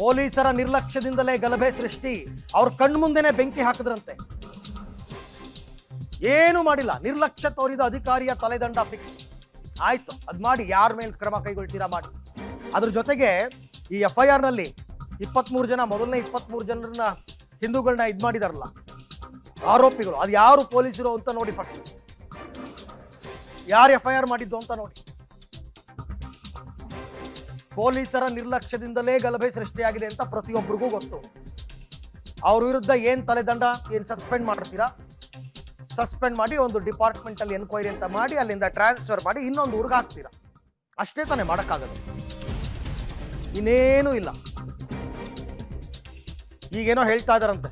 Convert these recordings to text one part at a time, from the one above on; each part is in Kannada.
ಪೊಲೀಸರ ನಿರ್ಲಕ್ಷ್ಯದಿಂದಲೇ ಗಲಭೆ ಸೃಷ್ಟಿ. ಅವ್ರ ಕಣ್ಮುಂದೆನೆ ಬೆಂಕಿ ಹಾಕಿದ್ರಂತೆ. ಏನು ಮಾಡಿಲ್ಲ, ನಿರ್ಲಕ್ಷ್ಯ ತೋರಿದ ಅಧಿಕಾರಿಯ ತಲೆದಂಡ ಫಿಕ್ಸ್ ಆಯ್ತು. ಅದ್ ಮಾಡಿ ಯಾರ ಮೇಲೆ ಕ್ರಮ ಕೈಗೊಳ್ತೀರಾ ಮಾಡಿ. ಅದ್ರ ಜೊತೆಗೆ ಈ FIR ನಲ್ಲಿ 23 ಜನ, ಮೊದಲನೇ 23 ಜನರನ್ನ ಹಿಂದೂಗಳನ್ನ ಇದ್ ಮಾಡಿದಾರಲ್ಲ ಆರೋಪಿಗಳು, ಅದು ಯಾರು ಪೊಲೀಸರು ಅಂತ ನೋಡಿ. ಫಸ್ಟ್ ಯಾರು FIR ಮಾಡಿದ್ದು ಅಂತ ನೋಡಿ. ಪೊಲೀಸರ ನಿರ್ಲಕ್ಷ್ಯದಿಂದಲೇ ಗಲಭೆ ಸೃಷ್ಟಿಯಾಗಿದೆ ಅಂತ ಪ್ರತಿಯೊಬ್ಬರಿಗೂ ಗೊತ್ತು. ಅವ್ರ ವಿರುದ್ಧ ಏನ್ ತಲೆದಂಡ, ಏನ್ ಸಸ್ಪೆಂಡ್ ಮಾಡ್ತೀರಾ? ಸಸ್ಪೆಂಡ್ ಮಾಡಿ ಒಂದು ಡಿಪಾರ್ಟ್ಮೆಂಟ್ ಅಲ್ಲಿ ಎನ್ಕ್ವೈರಿ ಅಂತ ಮಾಡಿ ಅಲ್ಲಿಂದ ಟ್ರಾನ್ಸ್ಫರ್ ಮಾಡಿ ಇನ್ನೊಂದು ಊರಿಗೆ ಹಾಕ್ತೀರಾ. ಅಷ್ಟೇ ತಾನೇ ಮಾಡೋಕ್ಕಾಗದು, ಇನ್ನೇನೂ ಇಲ್ಲ. ಈಗೇನೋ ಹೇಳ್ತಾ ಇದಾರಂತೆ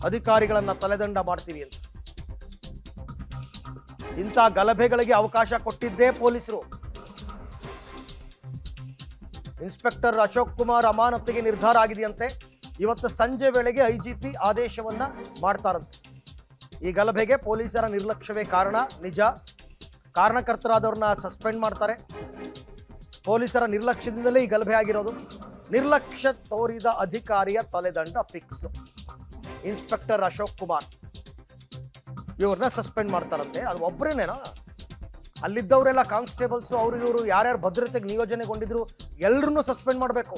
ಅಧಿಕಾರಿಗಳನ್ನ ತಲೆದಂಡ ಮಾಡ್ತೀವಿ ಅಂತ. ಇಂಥ ಗಲಭೆಗಳಿಗೆ ಅವಕಾಶ ಕೊಟ್ಟಿದ್ದೇ ಪೊಲೀಸರು. ಇನ್ಸ್ಪೆಕ್ಟರ್ ಅಶೋಕ್ ಕುಮಾರ್ ಅಮಾನತಿಗೆ ನಿರ್ಧಾರ ಆಗಿದೆಯಂತೆ. ಇವತ್ತು ಸಂಜೆ ವೇಳೆಗೆ IGP ಆದೇಶವನ್ನ ಮಾಡ್ತಾರಂತೆ. ಈ ಗಲಭೆಗೆ ಪೊಲೀಸರ ನಿರ್ಲಕ್ಷ್ಯವೇ ಕಾರಣ, ನಿಜ. ಕಾರಣಕರ್ತರಾದವ್ರನ್ನ ಸಸ್ಪೆಂಡ್ ಮಾಡ್ತಾರೆ. ಪೊಲೀಸರ ನಿರ್ಲಕ್ಷ್ಯದಿಂದಲೇ ಈ ಗಲಭೆ ಆಗಿರೋದು. ನಿರ್ಲಕ್ಷ್ಯ ತೋರಿದ ಅಧಿಕಾರಿಯ ತಲೆದಂಡ ಫಿಕ್ಸ್. ಇನ್ಸ್ಪೆಕ್ಟರ್ ಅಶೋಕ್ ಕುಮಾರ್ ಇವ್ರನ್ನ ಸಸ್ಪೆಂಡ್ ಮಾಡ್ತಾರಂತೆ. ಅದು ಒಬ್ಬರೇನೇನಾ? ಅಲ್ಲಿದ್ದವರೆಲ್ಲ ಕಾನ್ಸ್ಟೇಬಲ್ಸ್, ಅವರು ಇವರು ಯಾರ್ಯಾರು ಭದ್ರತೆಗೆ ನಿಯೋಜನೆಗೊಂಡಿದ್ರು ಎಲ್ಲರನ್ನೂ ಸಸ್ಪೆಂಡ್ ಮಾಡಬೇಕು.